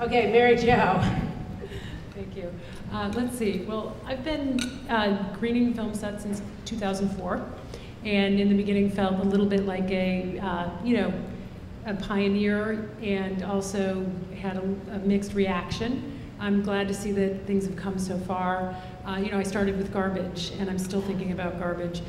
Okay, Mary Jo. Thank you. Let's see. Well, I've been greening film sets since 2004, and in the beginning felt a little bit like a pioneer, and also had a mixed reaction. I'm glad to see that things have come so far. I started with garbage, and I'm still thinking about garbage.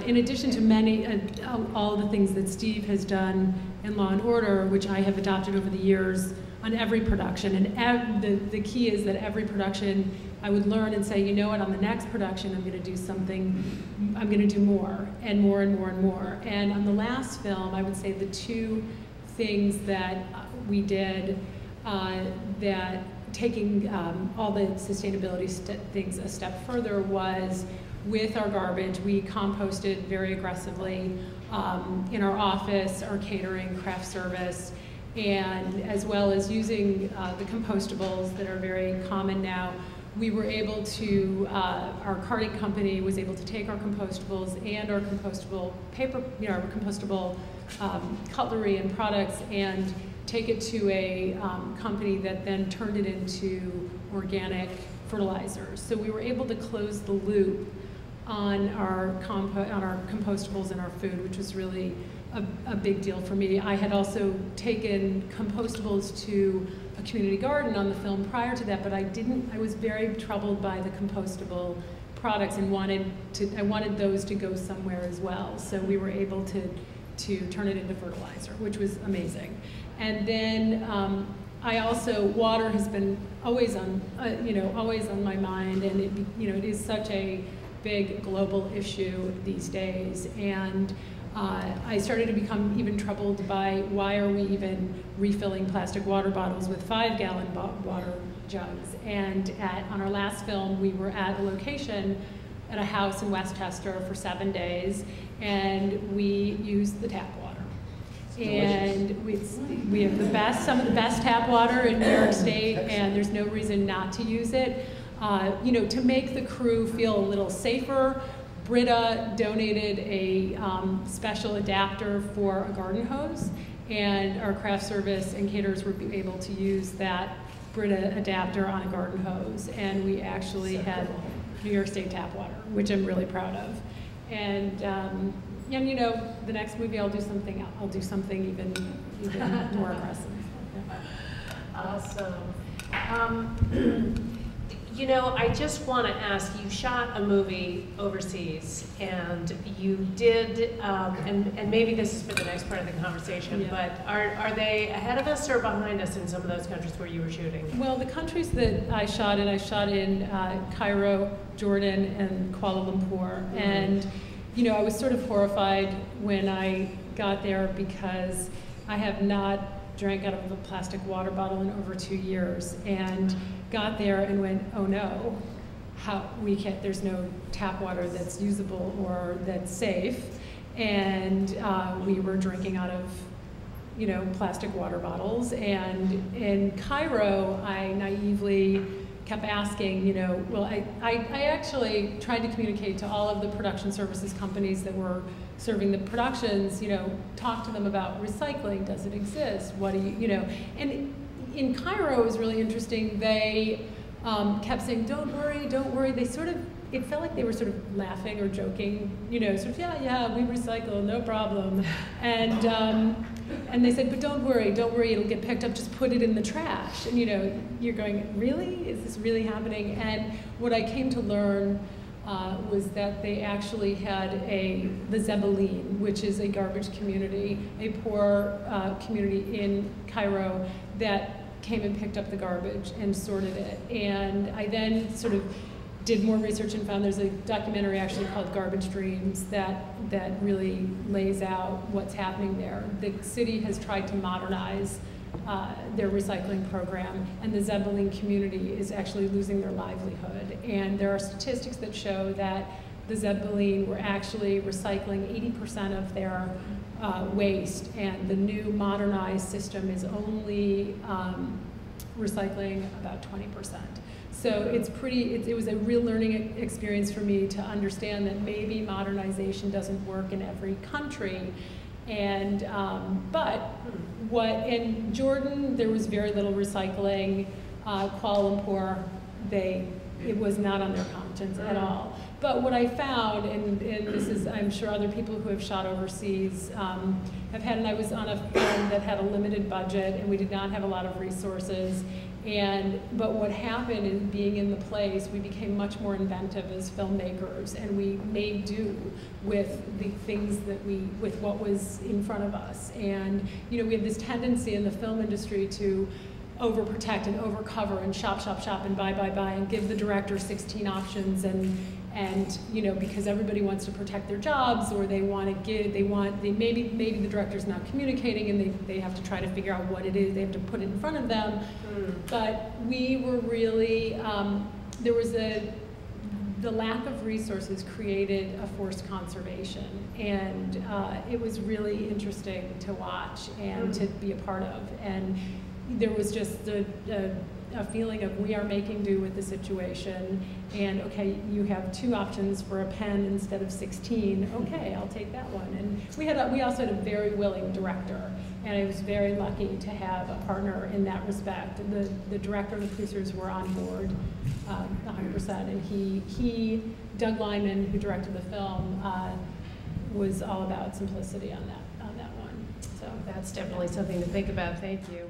In addition to all the things that Steve has done in Law and Order, which I have adopted over the years on every production, and the key is that every production I would learn and say, you know what, on the next production I'm going to do something, I'm going to do more and more and more and more. And on the last film, I would say the two things that we did that taking all the sustainability things a step further was with our garbage, we composted very aggressively in our office, our catering, craft service, and as well as using the compostables that are very common now. We were able to, our carting company was able to take our compostables and our compostable paper, our compostable cutlery and products and take it to a company that then turned it into organic fertilizers. So we were able to close the loop on our compostables and our food, which was really a big deal for me. I had also taken compostables to a community garden on the film prior to that, but I was very troubled by the compostable products and I wanted those to go somewhere as well. So we were able to turn it into fertilizer, which was amazing. And then water has been always on my mind, and it is such a big global issue these days. And I started to become even troubled by why are we even refilling plastic water bottles with 5-gallon water jugs. And on our last film, we were at a location at a house in Westchester for 7 days, and we used the tap water. And we have some of the best tap water in New York State, and there's no reason not to use it. To make the crew feel a little safer, Brita donated a special adapter for a garden hose, and our craft service and caterers were able to use that Brita adapter on a garden hose, and we actually had New York State tap water, which I'm really proud of. And the next movie I'll do something else. I'll do something even more aggressive. Yeah. Awesome. I just want to ask, you shot a movie overseas, and you did, and maybe this is for the next part of the conversation, yeah. But are they ahead of us or behind us in some of those countries where you were shooting? Well, the countries that I shot in Cairo, Jordan, and Kuala Lumpur. Mm-hmm. And, I was sort of horrified when I got there because I have not drank out of a plastic water bottle in over 2 years, and got there and went, oh no, there's no tap water that's usable or that's safe, and we were drinking out of plastic water bottles. And in Cairo, I naively kept asking, I actually tried to communicate to all of the production services companies that were serving the productions, talk to them about recycling. Does it exist? What do and in Cairo, it was really interesting. They kept saying, don't worry, don't worry. It felt like they were sort of laughing or joking, sort of, yeah, we recycle, no problem. And they said, but don't worry, it'll get picked up, just put it in the trash. And you're going, really? Is this really happening? And what I came to learn was that they actually had the Zebelin, which is a garbage community, a poor community in Cairo that came and picked up the garbage and sorted it. And I then sort of did more research and found there's a documentary actually called Garbage Dreams that really lays out what's happening there. The city has tried to modernize their recycling program, and the Zebelin community is actually losing their livelihood. And there are statistics that show that the Zebelin were actually recycling 80% of their waste, and the new modernized system is only recycling about 20%. So it was a real learning experience for me to understand that maybe modernization doesn't work in every country, And, in Jordan, there was very little recycling. Kuala Lumpur, it was not on their conscience at all. But what I found, and this is, I'm sure other people who have shot overseas have had, and I was on a film that had a limited budget, and we did not have a lot of resources. But what happened in being in the place, we became much more inventive as filmmakers, and we made do with the things with what was in front of us. And we have this tendency in the film industry to overprotect and overcover and shop and buy and give the director 16 options and because everybody wants to protect their jobs, or maybe the director's not communicating and they have to try to figure out what it is, they have to put it in front of them. But we were really, the lack of resources created a forced conservation, and it was really interesting to watch and to be a part of. And there was just a feeling of, we are making do with the situation, and okay, you have 2 options for a pen instead of 16. Okay, I'll take that one. And we also had a very willing director, and I was very lucky to have a partner in that respect. The director and the producers were on board 100%, and Doug Lyman, who directed the film, was all about simplicity on that one. So that's definitely something to think about. Thank you.